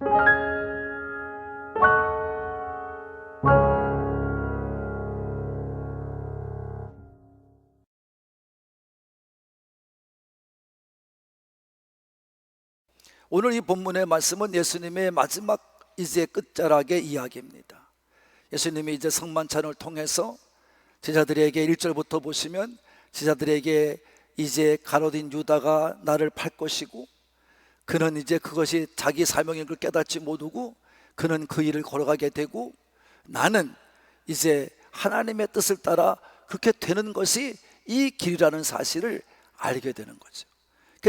오늘 이 본문의 말씀은 예수님의 마지막 이제 끝자락의 이야기입니다. 예수님이 이제 성만찬을 통해서 제자들에게 1절부터 보시면 제자들에게 이제 가롯인 유다가 나를 팔 것이고 그는 이제 그것이 자기 사명인 걸 깨닫지 못하고 그는 그 일을 걸어가게 되고 나는 이제 하나님의 뜻을 따라 그렇게 되는 것이 이 길이라는 사실을 알게 되는 거죠.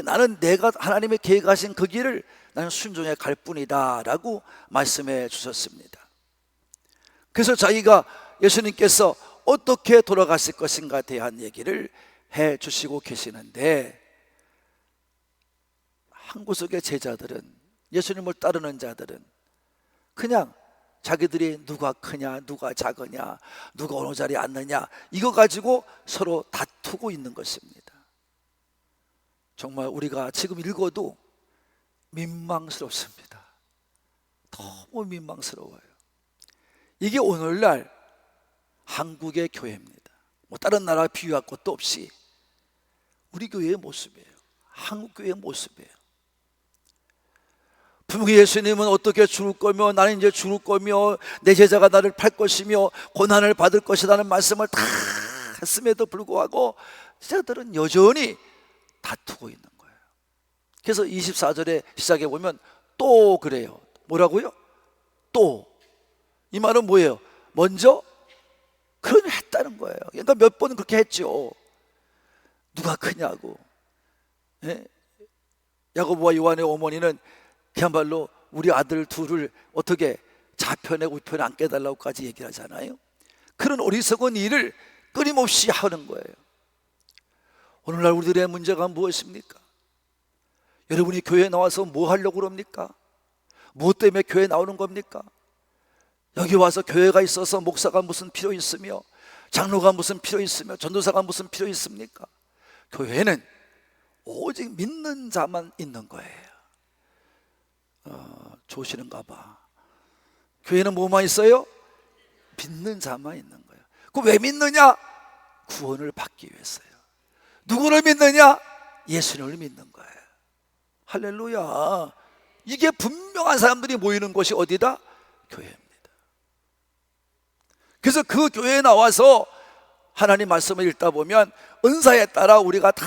나는 내가 하나님의 계획하신 그 길을 나는 순종해 갈 뿐이다 라고 말씀해 주셨습니다. 그래서 자기가 예수님께서 어떻게 돌아가실 것인가에 대한 얘기를 해 주시고 계시는데, 한 구석의 제자들은, 예수님을 따르는 자들은 그냥 자기들이 누가 크냐 누가 작으냐 누가 어느 자리에 앉느냐 이거 가지고 서로 다투고 있는 것입니다. 정말 우리가 지금 읽어도 민망스럽습니다. 너무 민망스러워요. 이게 오늘날 한국의 교회입니다. 뭐 다른 나라 비유할 것도 없이 우리 교회의 모습이에요. 한국 교회의 모습이에요. 분명히 예수님은 어떻게 죽을 거며 나는 이제 죽을 거며 내 제자가 나를 팔 것이며 고난을 받을 것이라는 말씀을 다 했음에도 불구하고 제자들은 여전히 다투고 있는 거예요. 그래서 24절에 시작해 보면 또 그래요. 뭐라고요? 또. 이 말은 뭐예요? 먼저 그런 했다는 거예요. 그러니까 몇 번 그렇게 했죠. 누가 크냐고. 예? 야고보와 요한의 어머니는 그야말로 우리 아들 둘을 어떻게 좌편에 우편에 앉게 해달라고까지 얘기를 하잖아요. 그런 어리석은 일을 끊임없이 하는 거예요. 오늘날 우리들의 문제가 무엇입니까? 여러분이 교회에 나와서 뭐 하려고 그럽니까? 무엇 때문에 교회에 나오는 겁니까? 여기 와서 교회가 있어서 목사가 무슨 필요 있으며 장로가 무슨 필요 있으며 전도사가 무슨 필요 있습니까? 교회는 오직 믿는 자만 있는 거예요. 좋으시는가 봐. 교회는 뭐만 있어요? 믿는 자만 있는 거예요. 그 왜 믿느냐? 구원을 받기 위해서요. 누구를 믿느냐? 예수님을 믿는 거예요. 할렐루야. 이게 분명한 사람들이 모이는 곳이 어디다? 교회입니다. 그래서 그 교회에 나와서 하나님 말씀을 읽다 보면 은사에 따라 우리가 다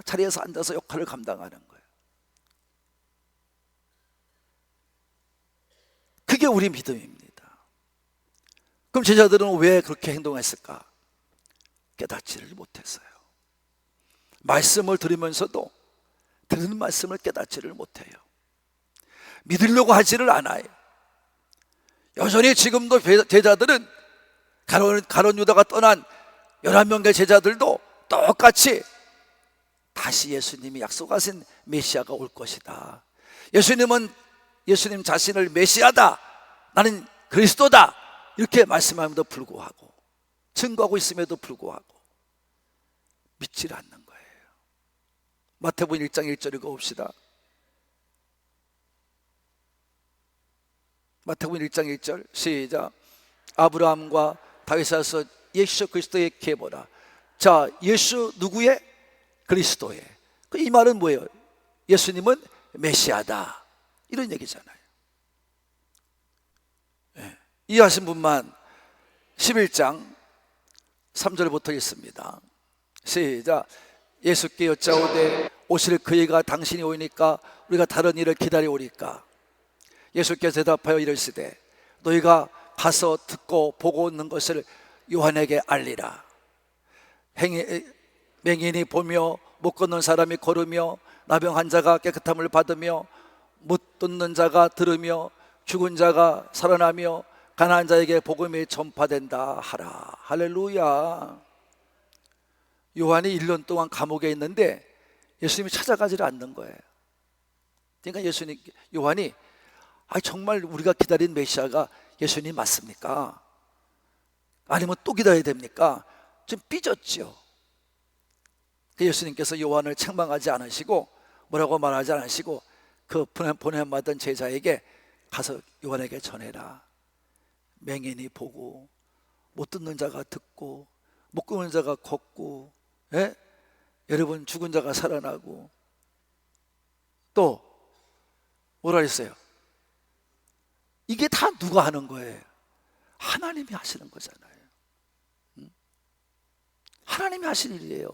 자리에서 앉아서 역할을 감당하는 거예요. 그게 우리 믿음입니다. 그럼 제자들은 왜 그렇게 행동했을까? 깨닫지를 못했어요. 말씀을 들으면서도 들은 말씀을 깨닫지를 못해요. 믿으려고 하지를 않아요. 여전히 지금도 제자들은 가룟 유다가 떠난 11명의 제자들도 똑같이 다시 예수님이 약속하신 메시아가 올 것이다. 예수님 자신을 메시아다, 나는 그리스도다 이렇게 말씀함에도 불구하고, 증거하고 있음에도 불구하고 믿질 않는 거예요. 마태복음 1장 1절 읽어봅시다. 마태복음 1장 1절 시작. 아브라함과 다윗에서 예수 그리스도의 계보라. 자, 예수 누구의? 그리스도의. 이 말은 뭐예요? 예수님은 메시아다 이런 얘기잖아요. 네. 이해하신 분만 11장 3절부터 있습니다. 시작. 예수께 여짜오되 오실 그이가 당신이 오니까 우리가 다른 일을 기다려오리까? 예수께서 대답하여 이르시되 너희가 가서 듣고 보고 있는 것을 요한에게 알리라. 맹인이 보며 못 걷는 사람이 걸으며 나병 환자가 깨끗함을 받으며 못 듣는 자가 들으며 죽은 자가 살아나며 가난한 자에게 복음이 전파된다 하라. 할렐루야. 요한이 1년 동안 감옥에 있는데 예수님이 찾아가지를 않는 거예요. 그러니까 요한이 정말 우리가 기다린 메시아가 예수님 맞습니까? 아니면 또 기다려야 됩니까? 좀 삐졌죠. 예수님께서 요한을 책망하지 않으시고 뭐라고 말하지 않으시고 그 보냄받은 제자에게 가서 요한에게 전해라. 맹인이 보고, 못 듣는 자가 듣고, 못 걷는 자가 걷고, 예? 여러분 죽은 자가 살아나고, 또 뭐라 했어요? 이게 다 누가 하는 거예요? 하나님이 하시는 거잖아요. 하나님이 하신 일이에요.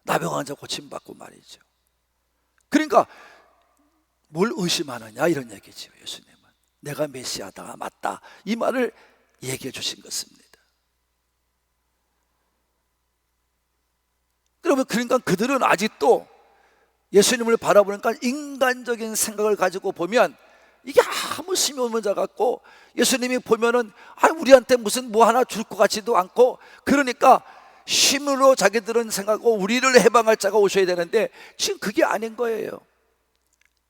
나병 환자 고침받고 말이죠. 그러니까 뭘 의심하느냐 이런 얘기죠. 예수님은 내가 메시아다, 맞다, 이 말을 얘기해 주신 것입니다. 여러분, 그러니까 그들은 아직도 예수님을 바라보니까 인간적인 생각을 가지고 보면 이게 아무 힘이 없는 자 같고, 예수님이 보면은 우리한테 무슨 뭐 하나 줄 것 같지도 않고, 그러니까 힘으로 자기들은 생각하고 우리를 해방할 자가 오셔야 되는데 지금 그게 아닌 거예요.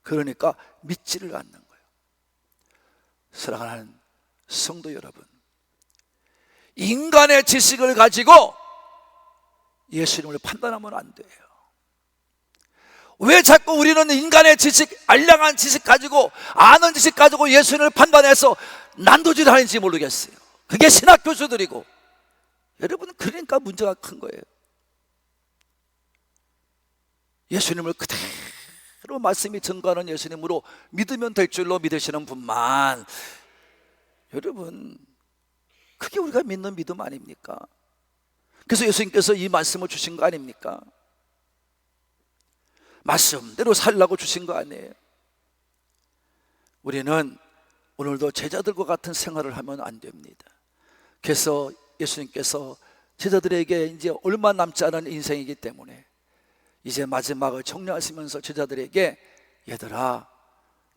그러니까 믿지를 않는 거예요. 사랑하는 성도 여러분, 인간의 지식을 가지고 예수님을 판단하면 안 돼요. 왜 자꾸 우리는 인간의 지식, 알량한 지식 가지고, 아는 지식 가지고 예수님을 판단해서 난도질 하는지 모르겠어요. 그게 신학 교수들이고. 여러분, 그러니까 문제가 큰 거예요. 예수님을 그대로 말씀이 증거하는 예수님으로 믿으면 될 줄로 믿으시는 분만, 여러분, 그게 우리가 믿는 믿음 아닙니까? 그래서 예수님께서 이 말씀을 주신 거 아닙니까? 말씀대로 살라고 주신 거 아니에요? 우리는 오늘도 제자들과 같은 생활을 하면 안 됩니다. 그래서 예수님께서 제자들에게 이제 얼마 남지 않은 인생이기 때문에 이제 마지막을 정리하시면서 제자들에게, 얘들아,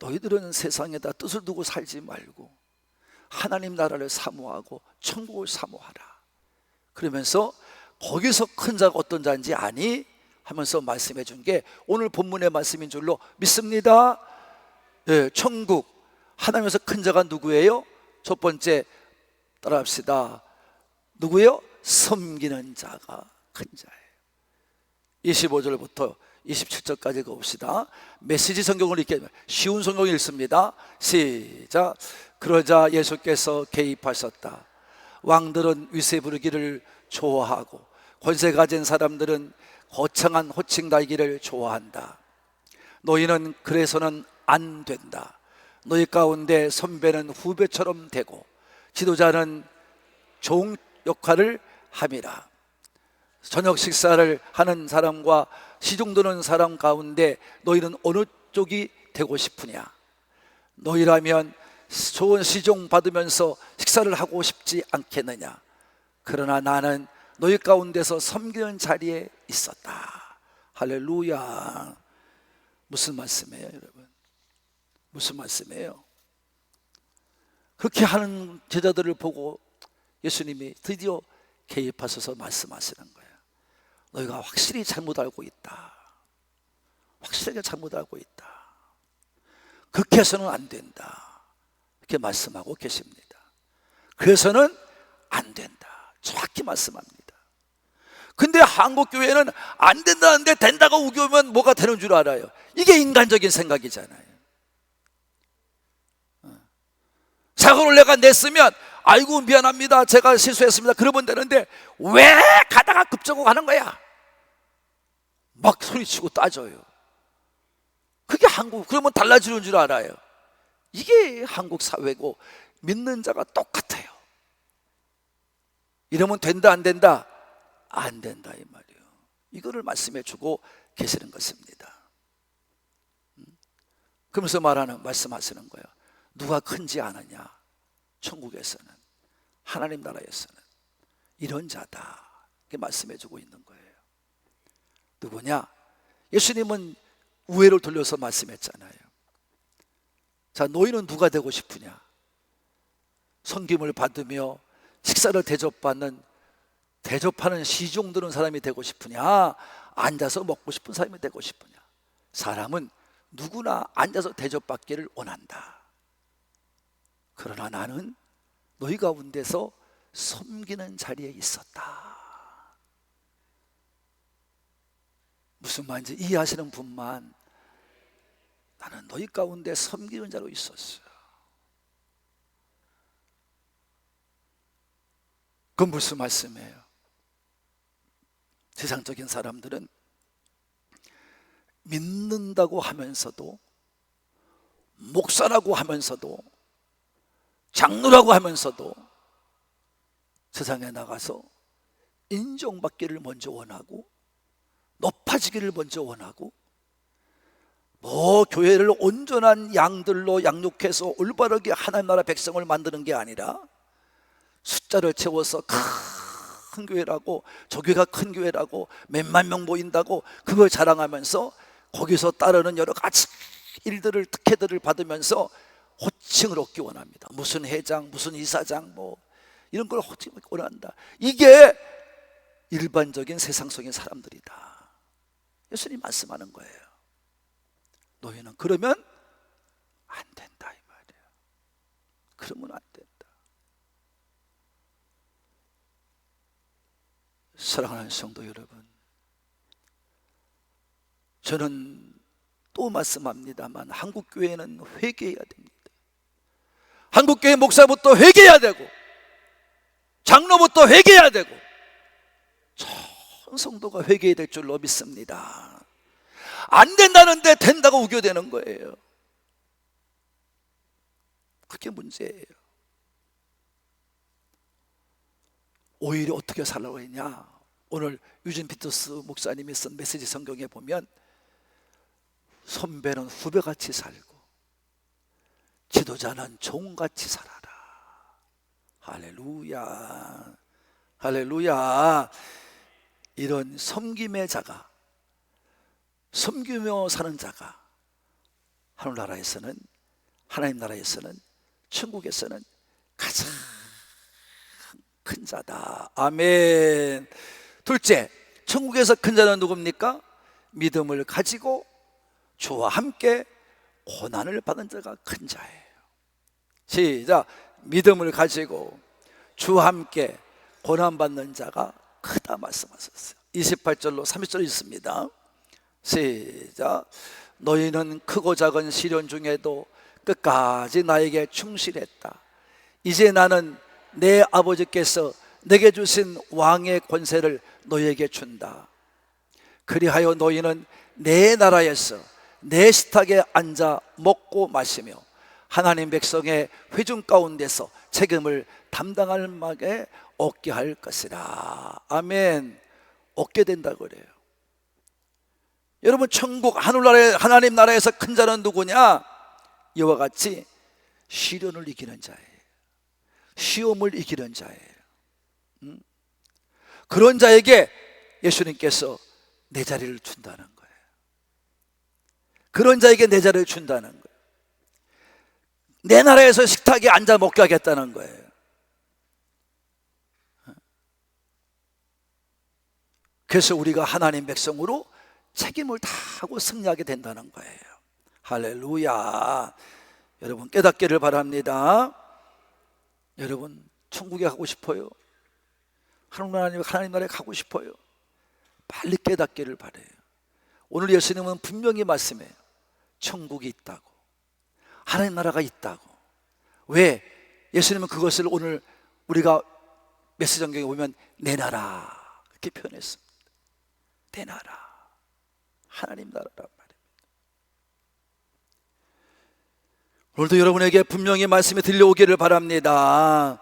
너희들은 세상에다 뜻을 두고 살지 말고 하나님 나라를 사모하고 천국을 사모하라. 그러면서 거기서 큰 자가 어떤 자인지 아니? 하면서 말씀해 준 게 오늘 본문의 말씀인 줄로 믿습니다. 네, 천국, 하나님에서 큰 자가 누구예요? 첫 번째 따라합시다. 누구예요? 섬기는 자가 큰 자예요. 25절부터 27절까지 봅시다. 메시지 성경을 읽게, 쉬운 성경을 읽습니다. 시작. 그러자 예수께서 개입하셨다. 왕들은 위세 부르기를 좋아하고 권세 가진 사람들은 거창한 호칭 달기를 좋아한다. 너희는 그래서는 안 된다. 너희 가운데 선배는 후배처럼 되고 지도자는 종 역할을 함이라. 저녁 식사를 하는 사람과 시중 드는 사람 가운데 너희는 어느 쪽이 되고 싶으냐? 너희라면 좋은 시종 받으면서 식사를 하고 싶지 않겠느냐? 그러나 나는 너희 가운데서 섬기는 자리에 있었다. 할렐루야. 무슨 말씀이에요, 여러분? 무슨 말씀이에요? 그렇게 하는 제자들을 보고 예수님이 드디어 개입하셔서 말씀하시는 거예요. 너희가 확실히 잘못 알고 있다. 확실하게 잘못 알고 있다. 그렇게 해서는 안 된다. 이렇게 말씀하고 계십니다. 그래서는 안 된다. 정확히 말씀합니다. 근데 한국 교회는 안 된다는데 된다고 우겨오면 뭐가 되는 줄 알아요. 이게 인간적인 생각이잖아요. 사고를 내가 냈으면 아이고 미안합니다, 제가 실수했습니다, 그러면 되는데 왜 가다가 급정거 가는 거야? 막 소리치고 따져요. 그게 한국, 그러면 달라지는 줄 알아요. 이게 한국 사회고 믿는 자가 똑같아요. 이러면 된다 안 된다? 안 된다, 이 말이에요. 이거를 말씀해 주고 계시는 것입니다. 그러면서 말씀하시는 거예요. 누가 큰지 아느냐? 천국에서는, 하나님 나라에서는 이런 자다, 이렇게 말씀해 주고 있는 거예요. 누구냐? 예수님은 우회를 돌려서 말씀했잖아요. 자, 너희는 누가 되고 싶으냐? 섬김을 받으며 식사를 대접하는 시종 드는 사람이 되고 싶으냐? 앉아서 먹고 싶은 사람이 되고 싶으냐? 사람은 누구나 앉아서 대접받기를 원한다. 그러나 나는 너희 가운데서 섬기는 자리에 있었다. 무슨 말인지 이해하시는 분만. 나는 너희 가운데 섬기는 자로 있었어. 그건 무슨 말씀이에요? 세상적인 사람들은 믿는다고 하면서도, 목사라고 하면서도, 장로라고 하면서도 세상에 나가서 인정받기를 먼저 원하고, 높아지기를 먼저 원하고, 교회를 온전한 양들로 양육해서 올바르게 하나님 나라 백성을 만드는 게 아니라 숫자를 채워서 큰 교회라고, 저 교회가 큰 교회라고, 몇만 명 모인다고 그걸 자랑하면서 거기서 따르는 여러 가지 일들을, 특혜들을 받으면서 호칭을 얻기 원합니다. 무슨 회장, 무슨 이사장, 이런 걸 호칭을 원한다. 이게 일반적인 세상적인 사람들이다. 예수님 말씀하는 거예요. 너희는 그러면 안 된다, 이 말이에요. 그러면 안 된다. 사랑하는 성도 여러분, 저는 또 말씀합니다만 한국교회는 회개해야 됩니다. 한국교회 목사부터 회개해야 되고, 장로부터 회개해야 되고, 전 성도가 회개해야 될 줄로 믿습니다. 안 된다는데 된다고 우겨대는 거예요. 그게 문제예요. 오히려 어떻게 살라고 했냐? 오늘 유진 피터스 목사님이 쓴 메시지 성경에 보면 선배는 후배같이 살고 지도자는 종같이 살아라. 할렐루야, 할렐루야. 이런 섬김의 자가, 섬기며 사는 자가 하늘나라에서는, 하나님 나라에서는, 천국에서는 가장 큰 자다. 아멘. 둘째, 천국에서 큰 자는 누굽니까? 믿음을 가지고 주와 함께 고난을 받은 자가 큰 자예요. 시작. 믿음을 가지고 주와 함께 고난받는 자가 크다 말씀하셨어요. 28절로 30절 있습니다. 시작. 너희는 크고 작은 시련 중에도 끝까지 나에게 충실했다. 이제 나는 내 아버지께서 내게 주신 왕의 권세를 너희에게 준다. 그리하여 너희는 내 나라에서 내 식탁에 앉아 먹고 마시며 하나님 백성의 회중 가운데서 책임을 담당할 만에 얻게 할 것이라. 아멘. 얻게 된다고 그래요. 여러분, 천국 하늘나라에, 하나님 나라에서 큰 자는 누구냐? 이와 같이 시련을 이기는 자예요. 시험을 이기는 자예요. 그런 자에게 예수님께서 내 자리를 준다는 거예요. 그런 자에게 내 자리를 준다는 거예요. 내 나라에서 식탁에 앉아 먹게 하겠다는 거예요. 그래서 우리가 하나님 백성으로 책임을 다하고 승리하게 된다는 거예요. 할렐루야. 여러분 깨닫기를 바랍니다. 여러분 천국에 가고 싶어요? 하나님 나라에 가고 싶어요? 빨리 깨닫기를 바라요. 오늘 예수님은 분명히 말씀해요. 천국이 있다고, 하나님 나라가 있다고. 왜? 예수님은 그것을 오늘 우리가 메시지 성경에 보면 내 나라 이렇게 표현했습니다. 내 나라, 하나님 나라란 말입니다. 오늘도 여러분에게 분명히 말씀이 들려오기를 바랍니다.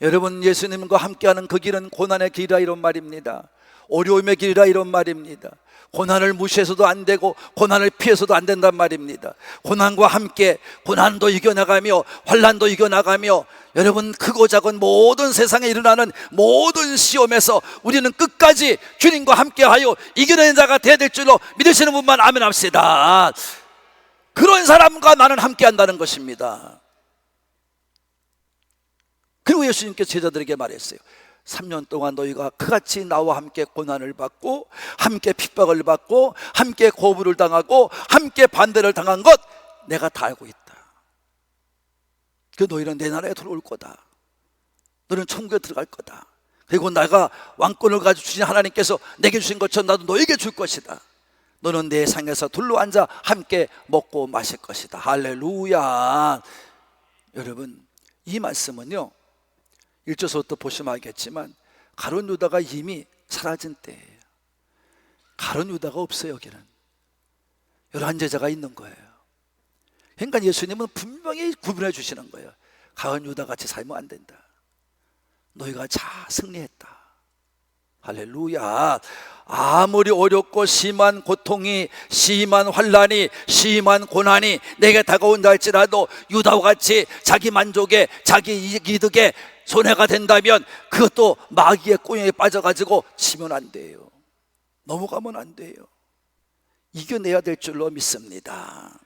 여러분, 예수님과 함께하는 그 길은 고난의 길이라 이런 말입니다. 어려움의 길이라 이런 말입니다. 고난을 무시해서도 안 되고 고난을 피해서도 안 된단 말입니다. 고난과 함께 고난도 이겨나가며 환난도 이겨나가며, 여러분 크고 작은 모든 세상에 일어나는 모든 시험에서 우리는 끝까지 주님과 함께하여 이겨내는 자가 되어야 될 줄로 믿으시는 분만 아멘 합시다. 그런 사람과 나는 함께한다는 것입니다. 그리고 예수님께서 제자들에게 말했어요. 3년 동안 너희가 그같이 나와 함께 고난을 받고 함께 핍박을 받고 함께 거부를 당하고 함께 반대를 당한 것 내가 다 알고 있다. 그 너희는 내 나라에 들어올 거다. 너는 천국에 들어갈 거다. 그리고 내가 왕권을 가지고 주신 하나님께서 내게 주신 것처럼 나도 너에게 줄 것이다. 너는 내 상에서 둘러 앉아 함께 먹고 마실 것이다. 할렐루야. 여러분, 이 말씀은요 1절서부터 보시면 알겠지만 가룟 유다가 이미 사라진 때예요. 가룟 유다가 없어요. 여기는 11제자가 있는 거예요. 그러니까 예수님은 분명히 구분해 주시는 거예요. 가룟 유다 같이 살면 안 된다. 너희가 자 승리했다. 할렐루야. 아무리 어렵고 심한 고통이, 심한 환난이, 심한 고난이 내게 다가온다 할지라도 유다와 같이 자기 만족에, 자기 이득에 손해가 된다면 그것도 마귀의 꼬임에 빠져가지고 치면 안 돼요. 넘어가면 안 돼요. 이겨내야 될 줄로 믿습니다.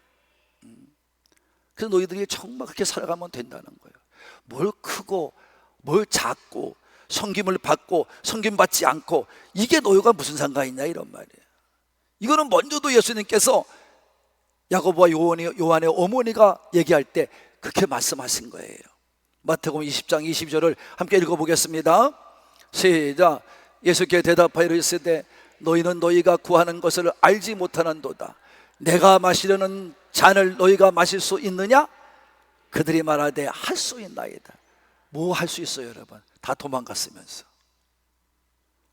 그래서 너희들이 정말 그렇게 살아가면 된다는 거예요. 뭘 크고 뭘 작고 섬김을 받고 섬김 받지 않고 이게 너희가 무슨 상관이냐 이런 말이에요. 이거는 먼저도 예수님께서 야고보와 요한의 어머니가 얘기할 때 그렇게 말씀하신 거예요. 마태복음 20장 22절을 함께 읽어보겠습니다. 시작. 예수께 대답하여 이르시되 너희는 너희가 구하는 것을 알지 못하는도다. 내가 마시려는 잔을 너희가 마실 수 있느냐? 그들이 말하되 할 수 있나이다. 뭐 할 수 있어요 여러분? 다 도망갔으면서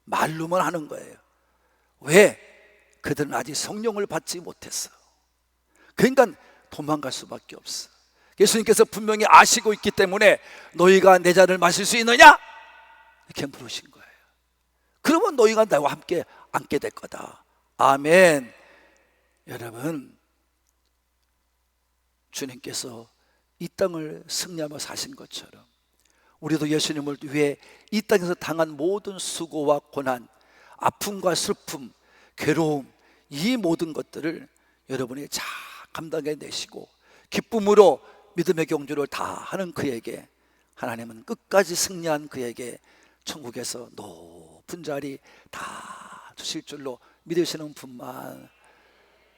말로만 하는 거예요. 왜? 그들은 아직 성령을 받지 못했어. 그러니까 도망갈 수밖에 없어. 예수님께서 분명히 아시고 있기 때문에 너희가 내 잔을 마실 수 있느냐? 이렇게 물으신 거예요. 그러면 너희가 나와 함께 앉게 될 거다. 아멘. 여러분, 주님께서 이 땅을 승리하며 사신 것처럼 우리도 예수님을 위해 이 땅에서 당한 모든 수고와 고난, 아픔과 슬픔, 괴로움, 이 모든 것들을 여러분이 잘 감당해 내시고 기쁨으로 믿음의 경주를 다 하는 그에게 하나님은 끝까지 승리한 그에게 천국에서 높은 자리 다 주실 줄로 믿으시는 분만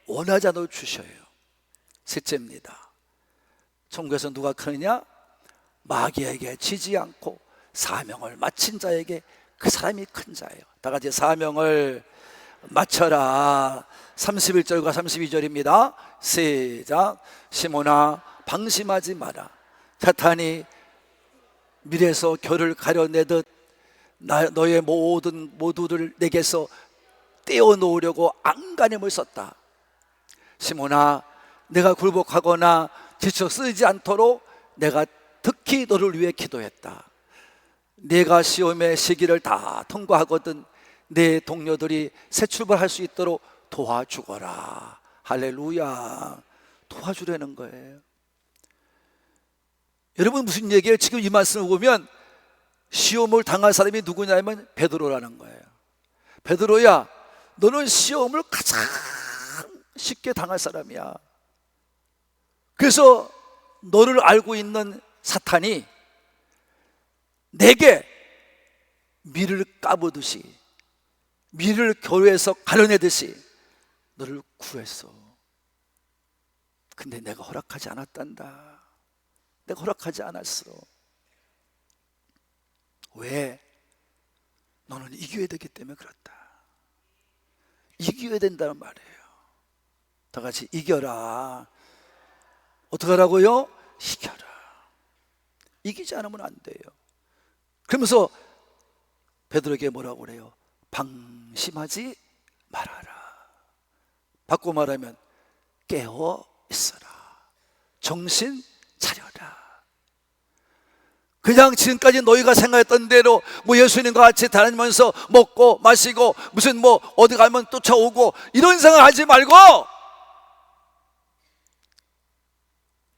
원하지 않아도 주셔요. 셋째입니다. 천국에서 누가 크느냐? 마귀에게 지지 않고 사명을 마친 자에게 그 사람이 큰 자예요. 다 같이 사명을 마쳐라. 31절과 32절입니다 시작. 시몬아 방심하지 마라. 사탄이 밀에서 결을 가려내듯 너의 모두를 내게서 떼어놓으려고 안간힘을 썼다. 시몬아, 내가 굴복하거나 지쳐 쓰지 않도록 내가 특히 너를 위해 기도했다. 내가 시험의 시기를 다 통과하거든 내 동료들이 새 출발할 수 있도록 도와주거라. 할렐루야. 도와주려는 거예요. 여러분, 무슨 얘기예요? 지금 이 말씀을 보면 시험을 당할 사람이 누구냐면 베드로라는 거예요. 베드로야, 너는 시험을 가장 쉽게 당할 사람이야. 그래서 너를 알고 있는 사탄이 내게 밀을 까부듯이, 밀을 겨루에서 가려내듯이 너를 구했어. 근데 내가 허락하지 않았단다. 내가 허락하지 않았어. 왜? 너는 이겨야 되기 때문에 그렇다. 이겨야 된다는 말이에요. 다 같이 이겨라. 어떻게 하라고요? 이겨라. 이기지 않으면 안 돼요. 그러면서 베드로에게 뭐라고 그래요? 방심하지 말아라. 바꿔 말하면 깨어 있어라. 정신 차려라. 그냥 지금까지 너희가 생각했던 대로 뭐 예수님과 같이 다니면서 먹고 마시고 무슨 뭐 어디 가면 쫓아오고 이런 생각 하지 말고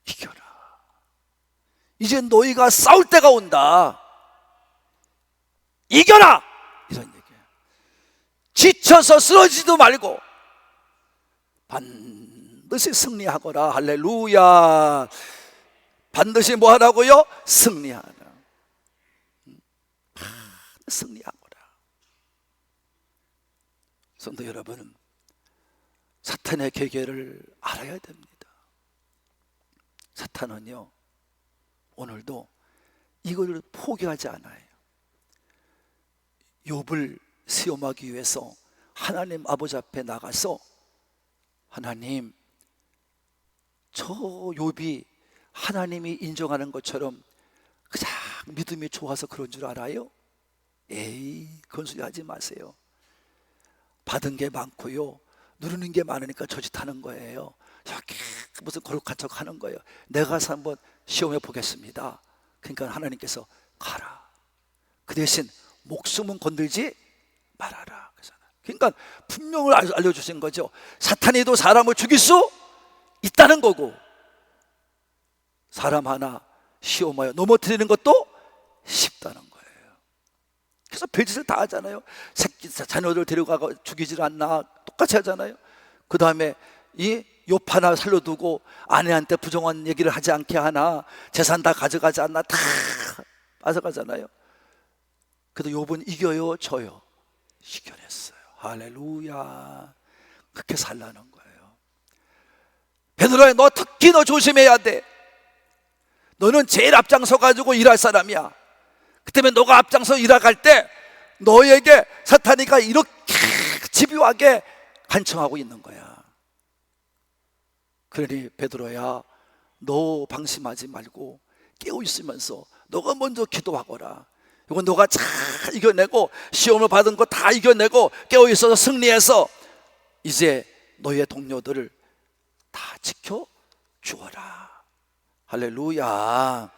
이겨라. 이제 너희가 싸울 때가 온다. 이겨라! 이런 얘기예요. 지쳐서 쓰러지지도 말고 반드시 승리하거라. 할렐루야. 반드시 뭐 하라고요? 승리하라. 승리하거라. 성도 여러분, 사탄의 계계를 알아야 됩니다. 사탄은요, 오늘도 이걸 포기하지 않아요. 욥을 시험하기 위해서 하나님 아버지 앞에 나가서 하나님, 저 욥이 하나님이 인정하는 것처럼 그냥 믿음이 좋아서 그런 줄 알아요? 에이, 그런 소리 하지 마세요. 받은 게 많고요, 누르는 게 많으니까 저짓하는 거예요. 이렇게 무슨 거룩한 척 하는 거예요. 내가 가서 한번 시험해 보겠습니다. 그러니까 하나님께서 가라, 그 대신 목숨은 건들지 말아라. 그러니까 분명을 알려주신 거죠. 사탄이도 사람을 죽일 수 있다는 거고, 사람 하나 시험하여 넘어뜨리는 것도 쉽다는 거예요. 그래서 별짓을 다 하잖아요. 새끼 자녀들 데려가고 죽이질 않나, 똑같이 하잖아요. 그 다음에 이 욥 하나 살려두고 아내한테 부정한 얘기를 하지 않게 하나, 재산 다 가져가지 않나, 다 뺏어가잖아요. 그래도 욥은 이겨요, 져요? 이겨냈어요. 할렐루야. 그렇게 살라는 거예요. 베드로야, 너 특히 너 조심해야 돼. 너는 제일 앞장서 가지고 일할 사람이야. 그 때문에 너가 앞장서 일할 때 너에게 사탄이가 이렇게 집요하게 간청하고 있는 거야. 그러니 베드로야, 너 방심하지 말고 깨어 있으면서 너가 먼저 기도하거라. 이건 너가 잘 이겨내고 시험을 받은 거 다 이겨내고 깨어 있어서 승리해서 이제 너의 동료들을 다 지켜 주어라. 할렐루야.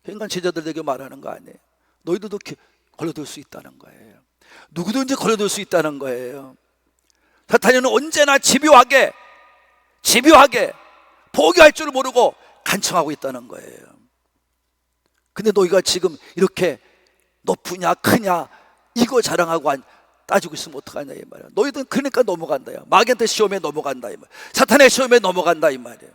그러니까 제자들에게 말하는 거 아니에요. 너희들도 걸려들 수 있다는 거예요. 누구든지 걸려들 수 있다는 거예요. 사탄은 언제나 집요하게 포기할 줄 모르고 간청하고 있다는 거예요. 근데 너희가 지금 이렇게 높으냐 크냐 이거 자랑하고 따지고 있으면 어떡하냐 이 말이야. 너희들은 그러니까 넘어간다. 마귀한테 시험에 넘어간다 이 말, 사탄의 시험에 넘어간다 이 말이에요.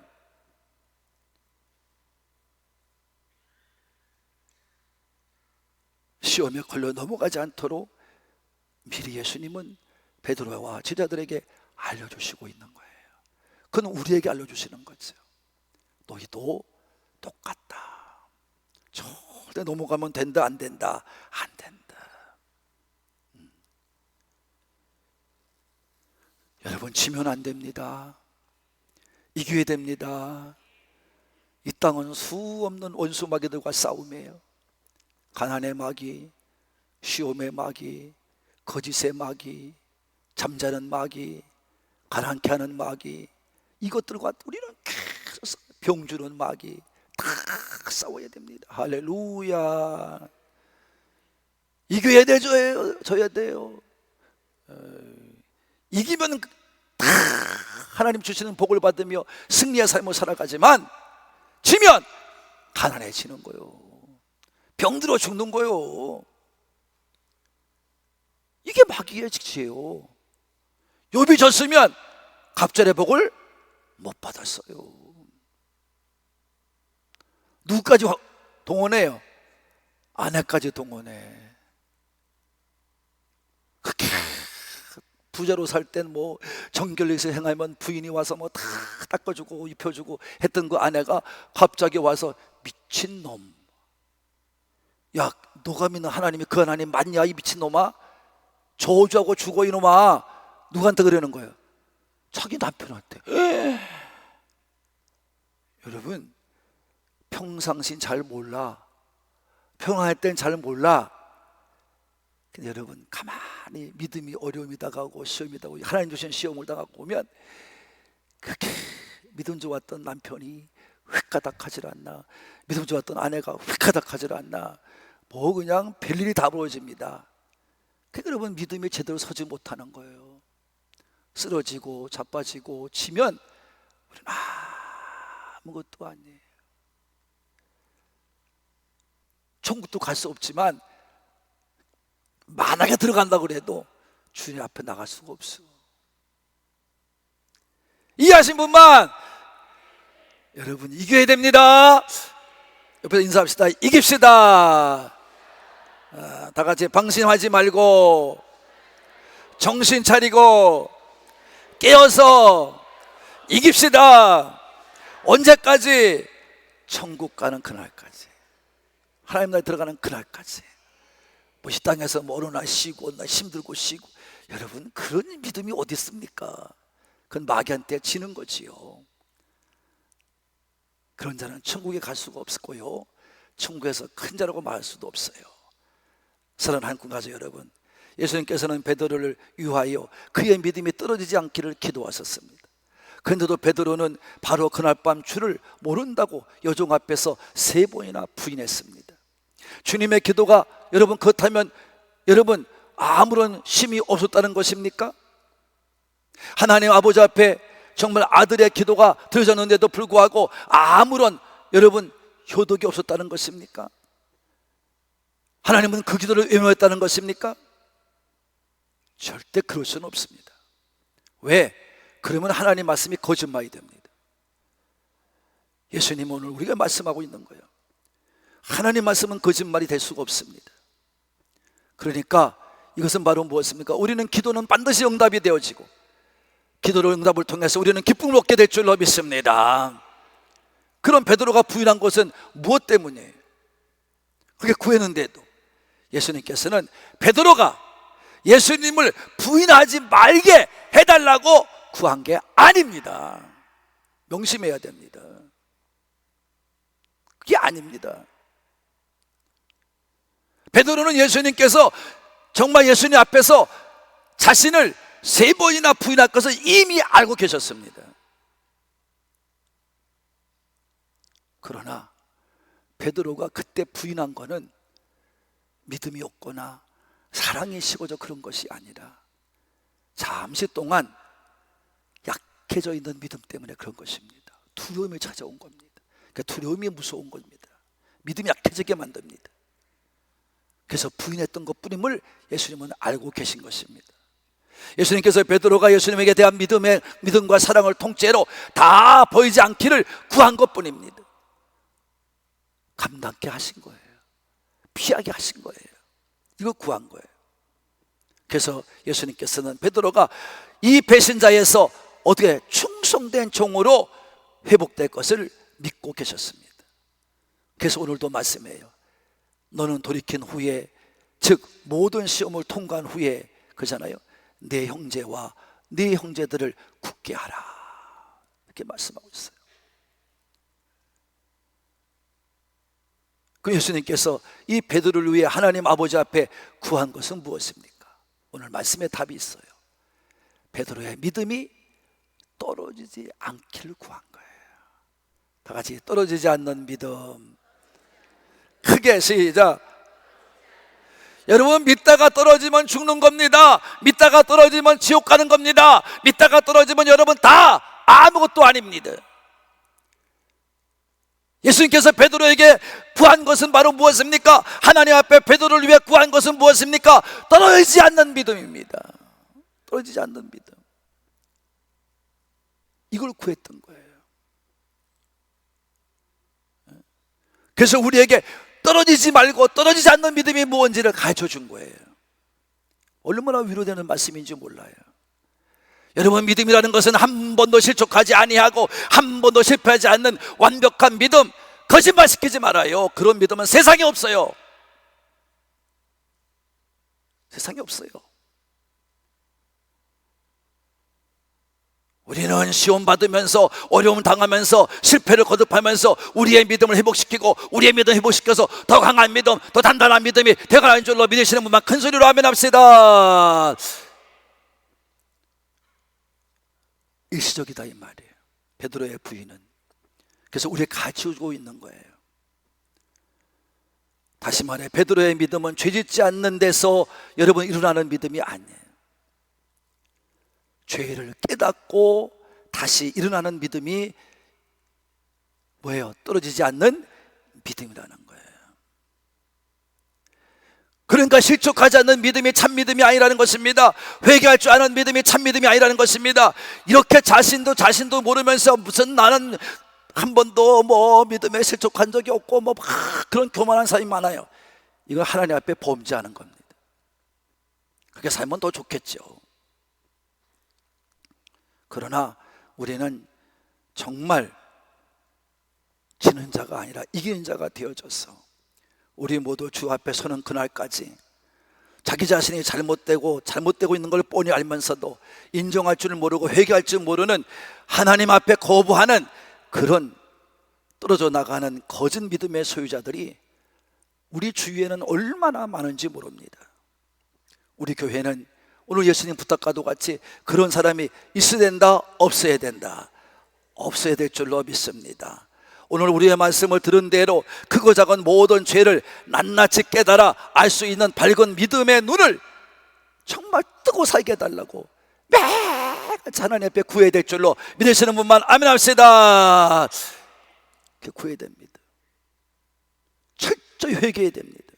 시험에 걸려 넘어가지 않도록 미리 예수님은 베드로와 제자들에게 알려주시고 있는 거예요. 그건 우리에게 알려주시는 거죠. 너희도 똑같다. 절대 넘어가면 된다 안 된다? 안 된다. 여러분, 지면 안 됩니다. 이겨야 됩니다. 이 땅은 수없는 원수 마귀들과 싸움이에요. 가난의 마귀, 시험의 마귀, 거짓의 마귀, 잠자는 마귀, 가난케 하는 마귀, 이것들과 우리는 계속 병주는 마귀 다 싸워야 됩니다. 할렐루야. 이겨야 되죠. 져야 돼요. 이기면 다 하나님 주시는 복을 받으며 승리의 삶을 살아가지만 지면 가난해지는 거요, 병들어 죽는 거요. 이게 마귀의 직시예요. 욥이 졌으면 갑절의 복을 못 받았어요. 누구까지 동원해요? 아내까지 동원해. 그렇게 부자로 살 땐 뭐 정결례에서 행하면 부인이 와서 뭐 다 닦아주고 입혀주고 했던 그 아내가 갑자기 와서 미친놈, 야 너가 믿는 하나님이 그 하나님 맞냐 이 미친놈아, 저주하고 죽어 이놈아. 누구한테 그러는 거예요? 자기 남편한테. 여러분, 평상시는 잘 몰라, 평안할 땐 잘 몰라. 근데 여러분, 가만히 믿음이 어려움이 다가오고 시험이 다가오고 하나님 주신 시험을 당하고 오면 그렇게 믿음 좋았던 남편이 휙가닥하질 않나, 믿음 좋았던 아내가 휙가닥하질 않나, 뭐 그냥 별일이 다 벌어집니다. 그러니까 여러분, 믿음이 제대로 서지 못하는 거예요. 쓰러지고 자빠지고 지면 우리는 아무것도 아니에요. 천국도 갈 수 없지만 만약에 들어간다고 그래도 주님 앞에 나갈 수가 없어. 이해하신 분만 여러분 이겨야 됩니다. 옆에서 인사합시다. 이깁시다. 다 같이 방심하지 말고 정신 차리고 깨어서 이깁시다. 언제까지? 천국 가는 그날까지, 하나님 나라에 들어가는 그날까지. 뭐 이 땅에서 뭐 어느 날 쉬고 어느 날 힘들고 쉬고 여러분, 그런 믿음이 어디 있습니까? 그건 마귀한테 지는 거지요. 그런 자는 천국에 갈 수가 없고요, 천국에서 큰 자라고 말할 수도 없어요. 사랑하는 한국 가족 여러분, 예수님께서는 베드로를 위하여 그의 믿음이 떨어지지 않기를 기도하셨습니다. 그런데도 베드로는 바로 그날 밤 주를 모른다고 여종 앞에서 3번이나 부인했습니다. 주님의 기도가 여러분 그렇다면 여러분 아무런 힘이 없었다는 것입니까? 하나님 아버지 앞에 정말 아들의 기도가 들어졌는데도 불구하고 아무런 여러분 효력이 없었다는 것입니까? 하나님은 그 기도를 외면했다는 것입니까? 절대 그럴 수는 없습니다. 왜? 그러면 하나님 말씀이 거짓말이 됩니다. 예수님은 오늘 우리가 말씀하고 있는 거예요. 하나님 말씀은 거짓말이 될 수가 없습니다. 그러니까 이것은 바로 무엇입니까? 우리는 기도는 반드시 응답이 되어지고 기도를 응답을 통해서 우리는 기쁨을 얻게 될 줄로 믿습니다. 그런 베드로가 부인한 것은 무엇 때문이에요? 그게 구했는데도 예수님께서는 베드로가 예수님을 부인하지 말게 해달라고 구한 게 아닙니다. 명심해야 됩니다. 그게 아닙니다. 베드로는 예수님께서 정말 예수님 앞에서 자신을 3번이나 부인할 것을 이미 알고 계셨습니다. 그러나 베드로가 그때 부인한 것은 믿음이 없거나 사랑이 식어져 그런 것이 아니라 잠시 동안 약해져 있는 믿음 때문에 그런 것입니다. 두려움이 찾아온 겁니다. 그러니까 두려움이 무서운 겁니다. 믿음이 약해지게 만듭니다. 그래서 부인했던 것뿐임을 예수님은 알고 계신 것입니다. 예수님께서 베드로가 예수님에게 대한 믿음과 사랑을 통째로 다 보이지 않기를 구한 것뿐입니다. 감당케 하신 거예요. 피하게 하신 거예요. 이거 구한 거예요. 그래서 예수님께서는 베드로가 이 배신자에서 어떻게 충성된 종으로 회복될 것을 믿고 계셨습니다. 그래서 오늘도 말씀해요. 너는 돌이킨 후에, 즉 모든 시험을 통과한 후에 그잖아요, 내 형제와 네 형제들을 굳게 하라, 이렇게 말씀하고 있어요. 그 예수님께서 이 베드로를 위해 하나님 아버지 앞에 구한 것은 무엇입니까? 오늘 말씀에 답이 있어요. 베드로의 믿음이 떨어지지 않기를 구한 거예요. 다 같이 떨어지지 않는 믿음. 크게 시작. 여러분, 믿다가 떨어지면 죽는 겁니다. 믿다가 떨어지면 지옥 가는 겁니다. 믿다가 떨어지면 여러분 다 아무것도 아닙니다. 예수님께서 베드로에게 구한 것은 바로 무엇입니까? 하나님 앞에 베드로를 위해 구한 것은 무엇입니까? 떨어지지 않는 믿음입니다. 떨어지지 않는 믿음. 이걸 구했던 거예요. 그래서 우리에게 떨어지지 말고 떨어지지 않는 믿음이 무엇인지를 가르쳐 준 거예요. 얼마나 위로되는 말씀인지 몰라요. 여러분, 믿음이라는 것은 한 번도 실족하지 아니하고 한 번도 실패하지 않는 완벽한 믿음. 거짓말 시키지 말아요. 그런 믿음은 세상에 없어요. 세상에 없어요. 우리는 시험 받으면서 어려움 당하면서 실패를 거듭하면서 우리의 믿음을 회복시키고 우리의 믿음을 회복시켜서 더 강한 믿음, 더 단단한 믿음이 되어가는 줄로 믿으시는 분만 큰 소리로 아멘 합시다. 일시적이다 이 말이에요, 베드로의 부인은. 그래서 우리가 가르쳐주고 있는 거예요. 다시 말해, 베드로의 믿음은 죄짓지 않는 데서 여러분 일어나는 믿음이 아니에요. 죄를 깨닫고 다시 일어나는 믿음이 뭐예요? 떨어지지 않는 믿음이라는 거예요. 그러니까 실족하지 않는 믿음이 참 믿음이 아니라는 것입니다. 회개할 줄 아는 믿음이 참 믿음이 아니라는 것입니다. 이렇게 자신도 모르면서 무슨 나는 한 번도 뭐 믿음에 실족한 적이 없고 뭐 그런 교만한 사람이 많아요. 이건 하나님 앞에 범죄하는 겁니다. 그렇게 살면 더 좋겠죠. 그러나 우리는 정말 지는 자가 아니라 이기는 자가 되어져서 우리 모두 주 앞에 서는 그날까지 자기 자신이 잘못되고 있는 걸 뻔히 알면서도 인정할 줄 모르고 회개할 줄 모르는, 하나님 앞에 거부하는 그런 떨어져 나가는 거짓 믿음의 소유자들이 우리 주위에는 얼마나 많은지 모릅니다. 우리 교회는 오늘 예수님 부탁과도 같이 그런 사람이 있어야 된다, 없어야 된다? 없어야 될 줄로 믿습니다. 오늘 우리의 말씀을 들은 대로 크고 작은 모든 죄를 낱낱이 깨달아 알 수 있는 밝은 믿음의 눈을 정말 뜨고 살게 해달라고 매일같이 하나님 앞에 구해야 될 줄로 믿으시는 분만 아멘 합시다. 그렇게 구해야 됩니다. 철저히 회개해야 됩니다.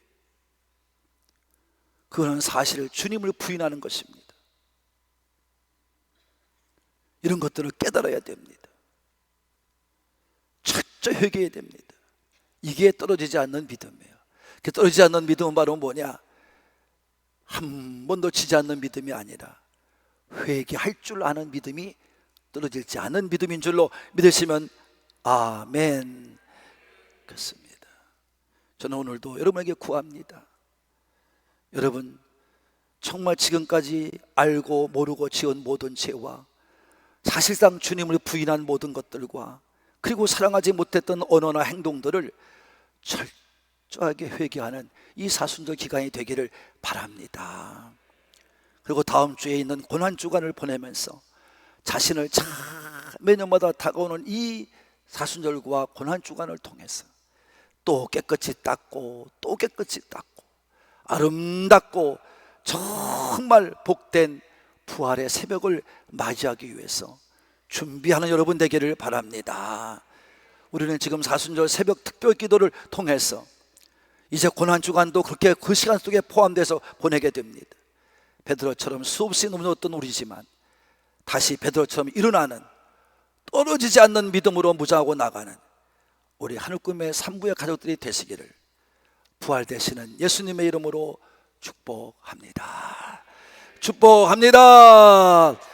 그거는 사실 주님을 부인하는 것입니다. 이런 것들을 깨달아야 됩니다. 철저히 회개해야 됩니다. 이게 떨어지지 않는 믿음이에요. 떨어지지 않는 믿음은 바로 뭐냐? 한 번도 지지 않는 믿음이 아니라 회개할 줄 아는 믿음이 떨어지지 않는 믿음인 줄로 믿으시면 아멘. 그렇습니다. 저는 오늘도 여러분에게 구합니다. 여러분, 정말 지금까지 알고 모르고 지은 모든 죄와 사실상 주님을 부인한 모든 것들과 그리고 사랑하지 못했던 언어나 행동들을 철저하게 회개하는 이 사순절 기간이 되기를 바랍니다. 그리고 다음 주에 있는 고난주간을 보내면서 자신을 참 매년마다 다가오는 이 사순절과 고난주간을 통해서 또 깨끗이 닦고 또 깨끗이 닦고 아름답고 정말 복된 부활의 새벽을 맞이하기 위해서 준비하는 여러분 되기를 바랍니다. 우리는 지금 사순절 새벽 특별 기도를 통해서 이제 고난주간도 그렇게 그 시간 속에 포함돼서 보내게 됩니다. 베드로처럼 수없이 넘어졌던 우리지만 다시 베드로처럼 일어나는, 떨어지지 않는 믿음으로 무장하고 나가는 우리 하늘꿈의 산부의 가족들이 되시기를 부활되시는 예수님의 이름으로 축복합니다. 축복합니다.